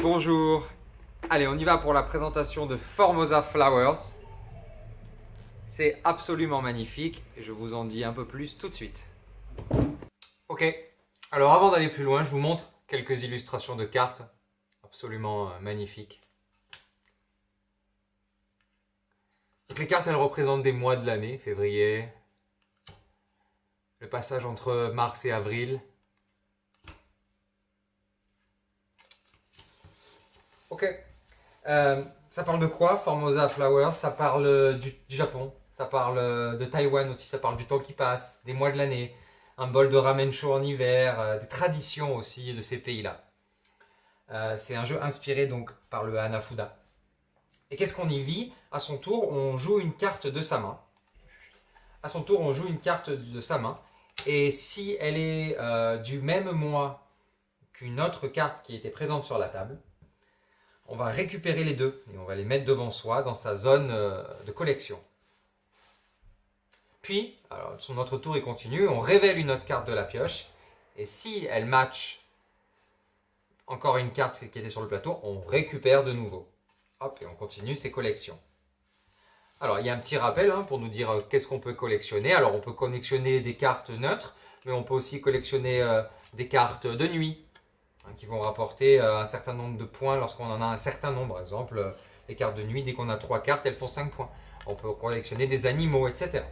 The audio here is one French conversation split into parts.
Bonjour. Allez, on y va pour la présentation de Formosa Flowers. C'est absolument magnifique et je vous en dis un peu plus tout de suite. Ok, alors avant d'aller plus loin, je vous montre quelques illustrations de cartes absolument magnifiques. Donc les cartes, elles représentent des mois de l'année, février, le passage entre mars et avril. Ok. Ça parle de quoi, Formosa Flowers? Ça parle du Japon, ça parle de Taïwan aussi, ça parle du temps qui passe, des mois de l'année, un bol de ramen chaud en hiver, des traditions aussi de ces pays-là. C'est un jeu inspiré donc par le Hanafuda. Et qu'est-ce qu'on y vit? À son tour, on joue une carte de sa main. À son tour, on joue une carte de sa main. Et si elle est du même mois qu'une autre carte qui était présente sur la table, on va récupérer les deux et on va les mettre devant soi dans sa zone de collection. Puis, alors, notre tour est continu, on révèle une autre carte de la pioche et si elle match encore une carte qui était sur le plateau, on récupère de nouveau. Hop, et on continue ses collections. Alors, il y a un petit rappel pour nous dire qu'est-ce qu'on peut collectionner. Alors, on peut collectionner des cartes neutres, mais on peut aussi collectionner des cartes de nuit, qui vont rapporter un certain nombre de points lorsqu'on en a un certain nombre. Par exemple, les cartes de nuit, dès qu'on a 3 cartes, elles font 5 points. On peut collectionner des animaux, etc.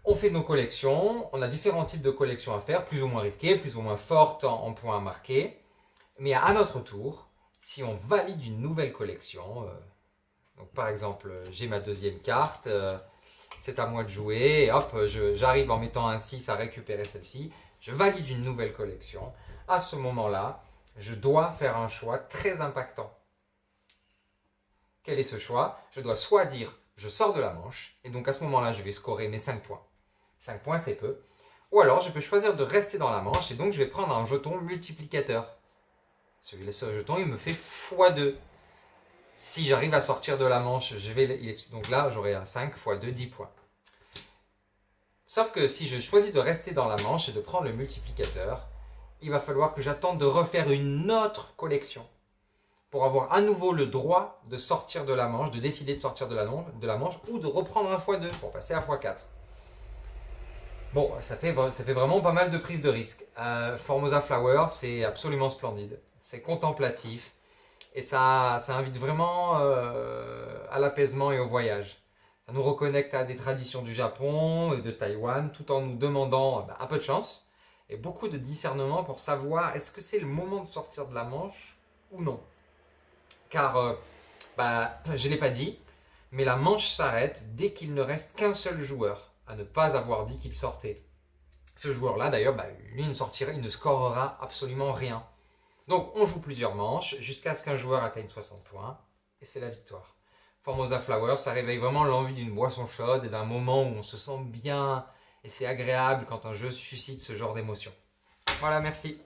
On fait nos collections, on a différents types de collections à faire, plus ou moins risquées, plus ou moins fortes en points à marquer. Mais à notre tour, si on valide une nouvelle collection, donc par exemple, j'ai ma deuxième carte, c'est à moi de jouer, et hop, j'arrive en mettant un 6 à récupérer celle-ci, je valide une nouvelle collection. À ce moment-là, je dois faire un choix très impactant. Quel est ce choix? Je dois soit dire je sors de la manche, et donc à ce moment-là, je vais scorer mes 5 points. 5 points, c'est peu. Ou alors, je peux choisir de rester dans la manche, et donc je vais prendre un jeton multiplicateur. Ce jeton, il me fait x2. Si j'arrive à sortir de la manche, donc là, j'aurai un 5 x 2, 10 points. Sauf que si je choisis de rester dans la manche et de prendre le multiplicateur, il va falloir que j'attende de refaire une autre collection pour avoir à nouveau le droit de sortir de la manche, de décider de sortir de la manche ou de reprendre un x2 pour passer à x4. Bon, ça fait vraiment pas mal de prises de risque. Formosa Flower, c'est absolument splendide. C'est contemplatif. Et ça invite vraiment à l'apaisement et au voyage. Ça nous reconnecte à des traditions du Japon et de Taïwan, tout en nous demandant un peu de chance et beaucoup de discernement pour savoir est-ce que c'est le moment de sortir de la manche ou non. Car, je ne l'ai pas dit, mais la manche s'arrête dès qu'il ne reste qu'un seul joueur à ne pas avoir dit qu'il sortait. Ce joueur-là, d'ailleurs, lui, il ne scorera absolument rien. Donc on joue plusieurs manches jusqu'à ce qu'un joueur atteigne 60 points et c'est la victoire. Formosa Flower, ça réveille vraiment l'envie d'une boisson chaude et d'un moment où on se sent bien et c'est agréable quand un jeu suscite ce genre d'émotion. Voilà, merci.